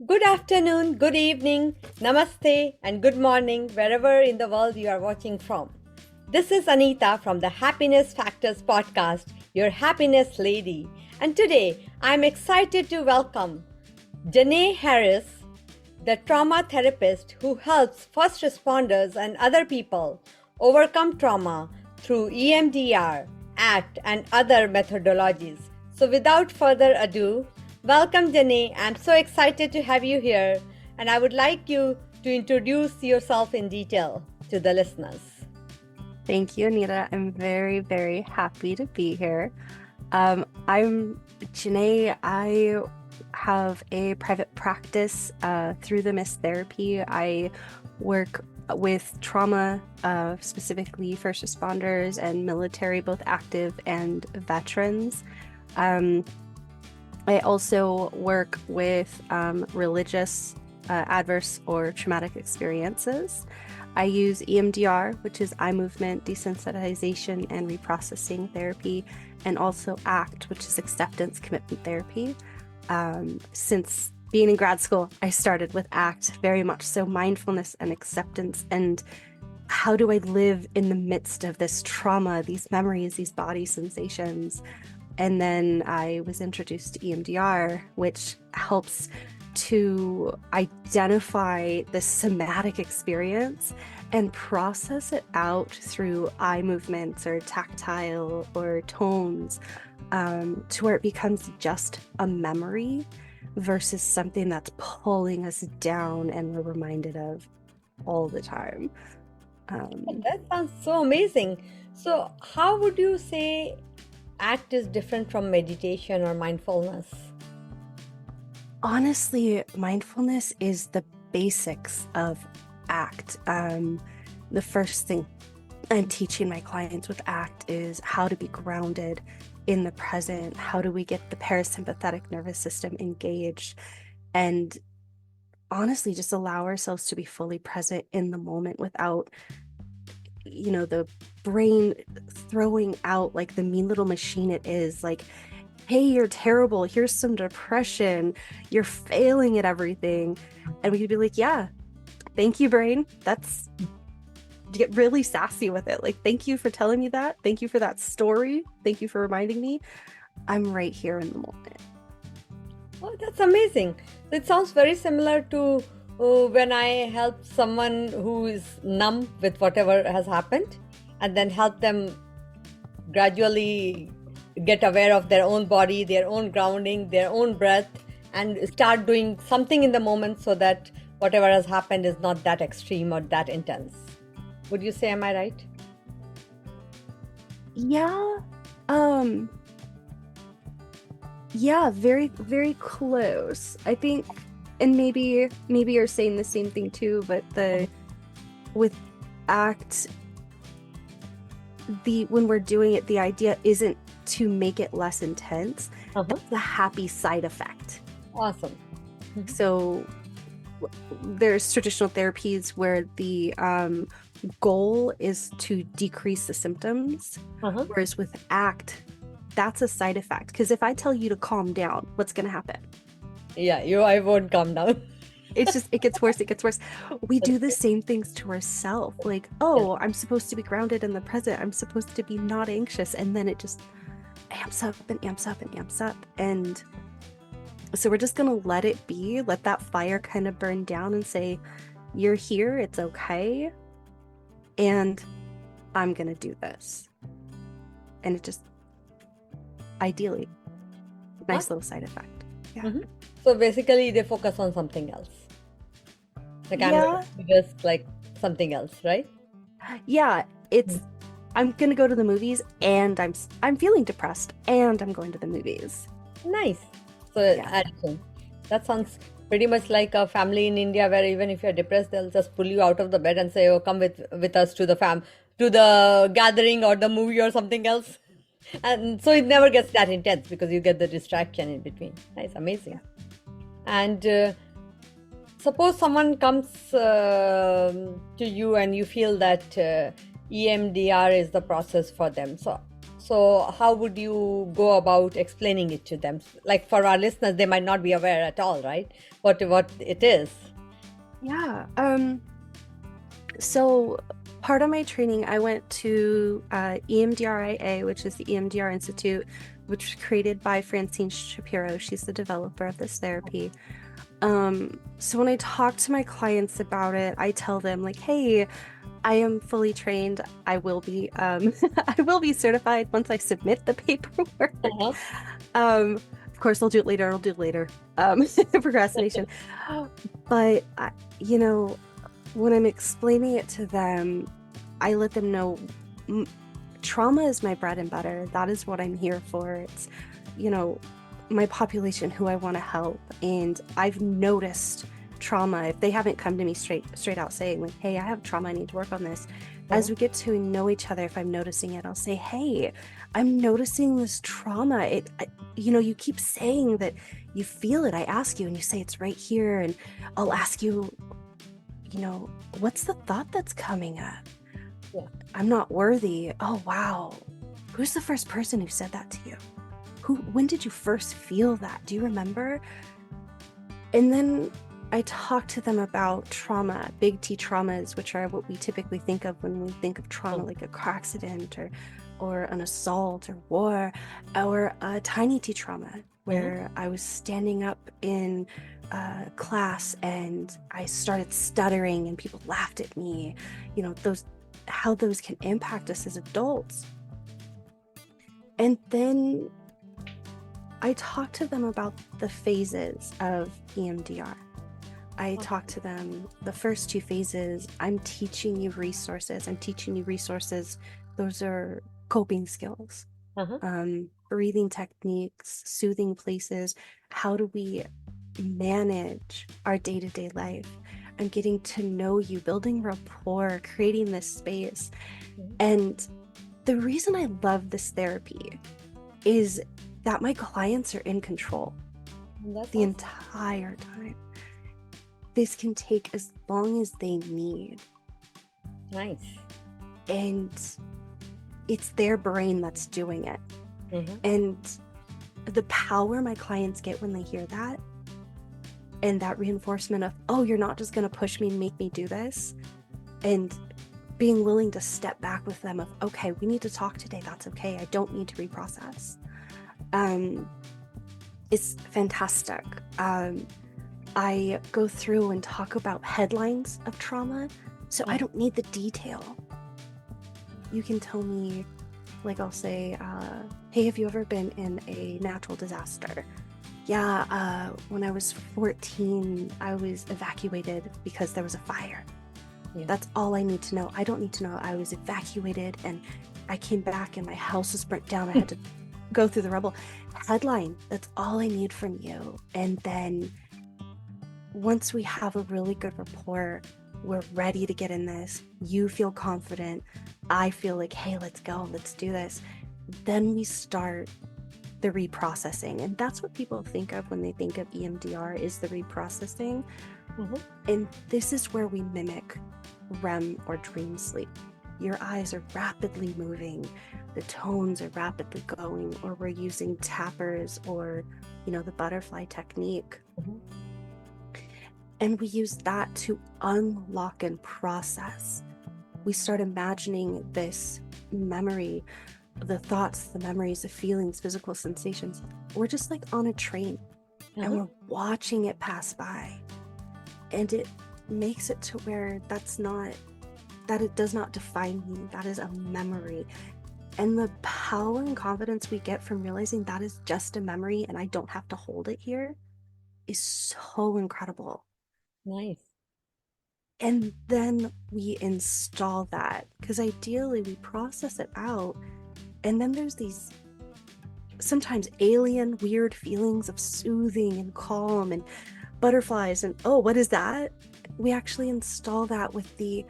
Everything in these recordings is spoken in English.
Good afternoon, good evening, namaste, and good morning, wherever in the world you are watching from. This is Anita from the Happiness Factors podcast, your happiness lady. And today I'm excited to welcome Janae Harris, the trauma therapist who helps first responders and other people overcome trauma through EMDR, ACT, and other methodologies. So, without further ado, welcome, Janae. I'm so excited to have you here, and I would like you to introduce yourself in detail to the listeners. Thank you, Anita. I'm very, very happy to be here. I'm Janae. I have a private practice through the Miss Therapy. I work with trauma, specifically first responders and military, both active and veterans. I also work with religious, adverse, or traumatic experiences. I use EMDR, which is eye movement desensitization and reprocessing therapy, and also ACT, which is acceptance commitment therapy. Since being in grad school, I started with ACT, very much so mindfulness and acceptance, and how do I live in the midst of this trauma, these memories, these body sensations. And then I was introduced to EMDR, which helps to identify the somatic experience and process it out through eye movements or tactile or tones, to where it becomes just a memory versus something that's pulling us down and we're reminded of all the time. That sounds so amazing. So, how would you say ACT is different from meditation or mindfulness? Honestly, mindfulness is the basics of ACT. The first thing I'm teaching my clients with ACT is how to be grounded in the present. How do we get the parasympathetic nervous system engaged? And honestly, just allow ourselves to be fully present in the moment without, the brain throwing out like the mean little machine it is. Like, hey, you're terrible. Here's some depression. You're failing at everything. And we could be like, yeah, thank you, brain. That's get really sassy with it. Like, thank you for telling me that. Thank you for that story. Thank you for reminding me. I'm right here in the moment. Oh, that's amazing. It sounds very similar to when I help someone who is numb with whatever has happened and then help them gradually get aware of their own body, their own grounding, their own breath, and start doing something in the moment so that whatever has happened is not that extreme or that intense. Would you say, am I right? Yeah. Yeah, very, very close. I think, and maybe you're saying the same thing too, but with ACT, when we're doing it, the idea isn't to make it less intense. It's the happy side effect. Awesome. So there's traditional therapies where the goal is to decrease the symptoms, whereas with ACT, that's a side effect. Because if I tell you to calm down, what's going to happen? Yeah, I won't calm down. It gets worse. It gets worse. We do the same things to ourselves. Like, oh, I'm supposed to be grounded in the present. I'm supposed to be not anxious. And then it just amps up and amps up and amps up. And so we're just going to let it be, let that fire kind of burn down and say, you're here. It's okay. And I'm going to do this. And it just, ideally, nice little side effect. Yeah. So basically, they focus on something else. Like I'm just like something else, right? Yeah, it's I'm gonna go to the movies, and I'm feeling depressed, and I'm going to the movies. Nice. So addition. That sounds pretty much like a family in India, where even if you're depressed, they'll just pull you out of the bed and say, "Oh, come with us to the gathering or the movie or something else." And so it never gets that intense because you get the distraction in between. Nice, amazing. And suppose someone comes to you and you feel that EMDR is the process for them. So So how would you go about explaining it to them? Like for our listeners, they might not be aware at all, right? What it is. Yeah. So part of my training, I went to EMDRIA, which is the EMDR Institute, which was created by Francine Shapiro. She's the developer of this therapy. So when I talk to my clients about it, I tell them like, hey, I am fully trained. I will be I will be certified once I submit the paperwork. Uh-huh. Of course, I'll do it later. I'll do it later. Procrastination. But when I'm explaining it to them, I let them know trauma is my bread and butter. That is what I'm here for. It's, my population who I want to help. And I've noticed trauma. If they haven't come to me straight out saying like, hey, I have trauma, I need to work on this. As we get to know each other, if I'm noticing it, I'll say, hey, I'm noticing this trauma. You keep saying that you feel it. I ask you and you say it's right here. And I'll ask you, what's the thought that's coming up? Yeah. I'm not worthy. Oh, wow. Who's the first person who said that to you? When did you first feel that? Do you remember? And then I talk to them about trauma, big T traumas, which are what we typically think of when we think of trauma, like a car accident or an assault or war, or a tiny T trauma, where I was standing up in class and I started stuttering and people laughed at me. How those can impact us as adults. And then I talk to them about the phases of EMDR. I talk to them, the first two phases, I'm teaching you resources. Those are coping skills, breathing techniques, soothing places. How do we manage our day-to-day life? I'm getting to know you, building rapport, creating this space. And the reason I love this therapy is that my clients are in control the entire time. This can take as long as they need. Nice. And it's their brain that's doing it. And the power my clients get when they hear that, and that reinforcement of, oh, you're not just going to push me and make me do this, and being willing to step back with them of, okay, we need to talk today. That's okay. I don't need to reprocess. It's fantastic. I go through and talk about headlines of trauma, so I don't need the detail. You can tell me, like I'll say, hey, have you ever been in a natural disaster? Yeah, when I was 14, I was evacuated because there was a fire. Yeah. That's all I need to know. I don't need to know I was evacuated and I came back and my house was burnt down. I had to go through the rubble. Headline, that's all I need from you. And then once we have a really good rapport, we're ready to get in this. You feel confident. I feel like, hey, let's go, let's do this. Then we start the reprocessing. And that's what people think of when they think of EMDR, is the reprocessing. And this is where we mimic REM or dream sleep. Your eyes are rapidly moving, the tones are rapidly going, or we're using tappers or, the butterfly technique. And we use that to unlock and process. We start imagining this memory, the thoughts, the memories, the feelings, physical sensations. We're just like on a train and we're watching it pass by. And it makes it to where that it does not define me. That is a memory. And the power and confidence we get from realizing that is just a memory and I don't have to hold it here is so incredible. Nice. And then we install that, because ideally we process it out. And then there's these sometimes alien, weird feelings of soothing and calm and butterflies and, oh, what is that? We actually install that with the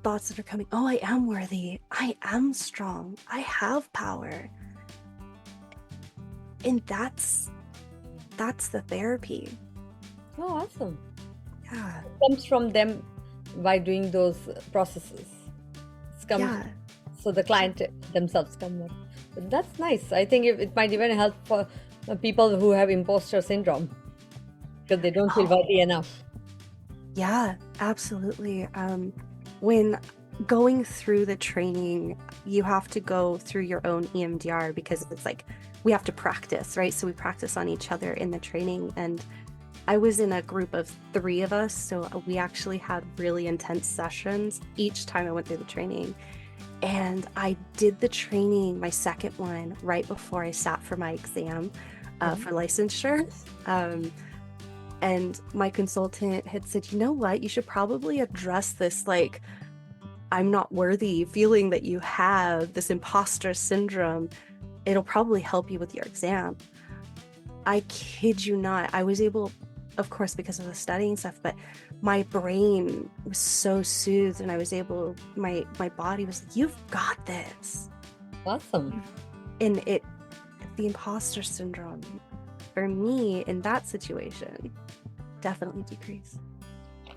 thoughts that are coming. Oh, I am worthy. I am strong. I have power. And that's the therapy. Oh, awesome. Yeah. It comes from them by doing those processes. So the client themselves come up. That's nice. I think it might even help for people who have imposter syndrome because they don't feel Oh, worthy enough. yeah, absolutely. When going through the training, you have to go through your own EMDR because it's like we have to practice, right? So we practice on each other in the training. And I was in a group of 3 of us, so we actually had really intense sessions each time I went through the training. And I did the training, my second one, right before I sat for my exam Mhm. for licensure. And my consultant had said, you know what, you should probably address this, like, I'm not worthy feeling that you have, this imposter syndrome. It'll probably help you with your exam. I kid you not. I was able, of course, because of the studying stuff, but my brain was so soothed and I was able, my body was like, you've got this. Awesome. And the imposter syndrome for me in that situation definitely decreased.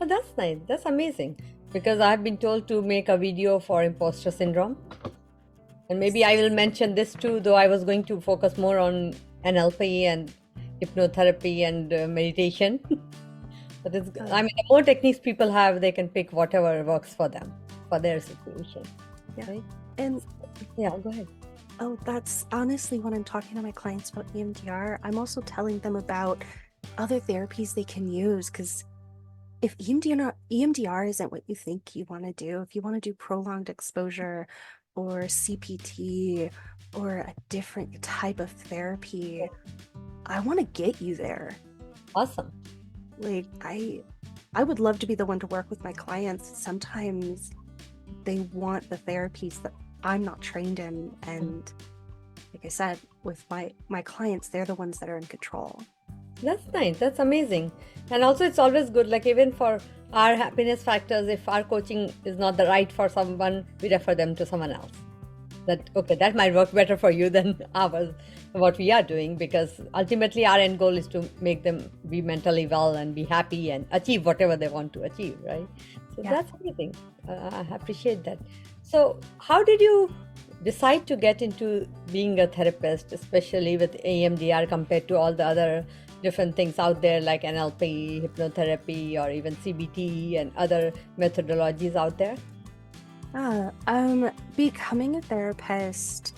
Oh, that's nice. That's amazing. Because I've been told to make a video for imposter syndrome. And maybe I will mention this too, though I was going to focus more on NLP and hypnotherapy and meditation. But I Um, mean, the more techniques people have, they can pick whatever works for them, for their situation. yeah. Right? And Yeah, go ahead. oh, that's honestly when I'm talking to my clients about EMDR, I'm also telling them about other therapies they can use because if EMDR isn't what you think you want to do, if you want to do prolonged exposure or CPT or a different type of therapy, I want to get you there. Awesome. Like I would love to be the one to work with my clients. Sometimes they want the therapies that I'm not trained in, and like I said, with my clients, they're the ones that are in control. That's nice. That's amazing. And also, it's always good, like, even for our happiness factors, if our coaching is not the right for someone, we refer them to someone else. That, okay, that might work better for you than ours, what we are doing, because ultimately our end goal is to make them be mentally well and be happy and achieve whatever they want to achieve, right? So Yeah. that's amazing. I appreciate that. So, how did you decide to get into being a therapist, especially with AMDR compared to all the other different things out there like NLP, hypnotherapy, or even CBT and other methodologies out there? Becoming a therapist,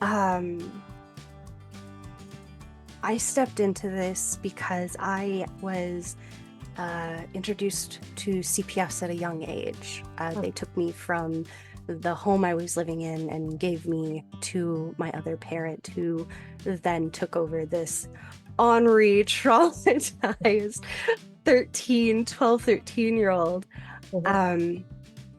um, I stepped into this because I was introduced to CPFs at a young age. They took me from the home I was living in and gave me to my other parent, who then took over this ornery, traumatized 13-year-old. Mhm. Um,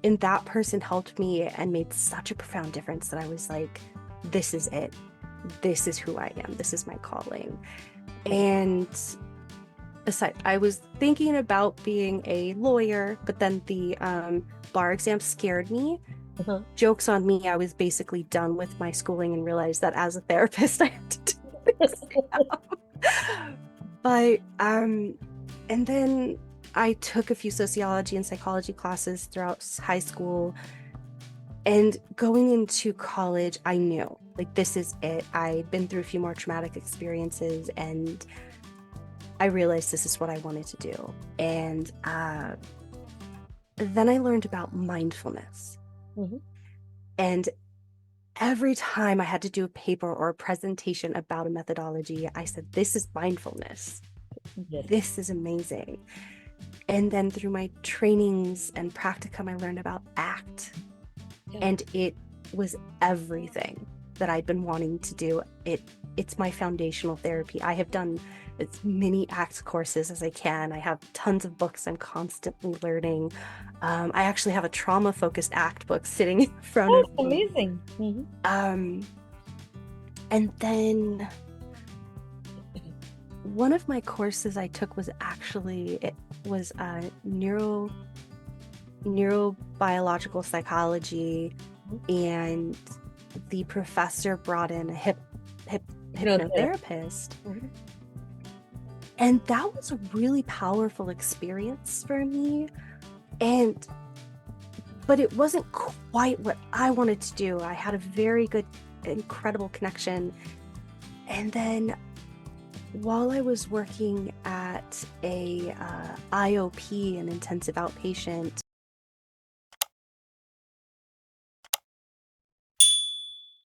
and that person helped me and made such a profound difference that I was like, this is it. This is who I am. This is my calling. And aside, I was thinking about being a lawyer, but then the bar exam scared me. Mhm. Joke's on me. I was basically done with my schooling and realized that as a therapist, I have to do this. But and then I took a few sociology and psychology classes throughout high school. And going into college, I knew, like, this is it. I'd been through a few more traumatic experiences and I realized this is what I wanted to do. And then I learned about mindfulness. Mhm. And every time I had to do a paper or a presentation about a methodology, I said, this is mindfulness. Yes. This is amazing. And then through my trainings and practicum, I learned about ACT. Yeah. And it was everything that I'd been wanting to do. It's my foundational therapy. I have done as many ACT courses as I can. I have tons of books I'm constantly learning. I actually have a trauma-focused ACT book sitting in front That's of me. amazing. Mhm. And then one of my courses I took was neurobiological psychology, and the professor brought in a hypnotherapist. Mhm. And that was a really powerful experience for me. But it wasn't quite what I wanted to do. I had a very good incredible connection. And then while I was working at a IOP, an intensive outpatient,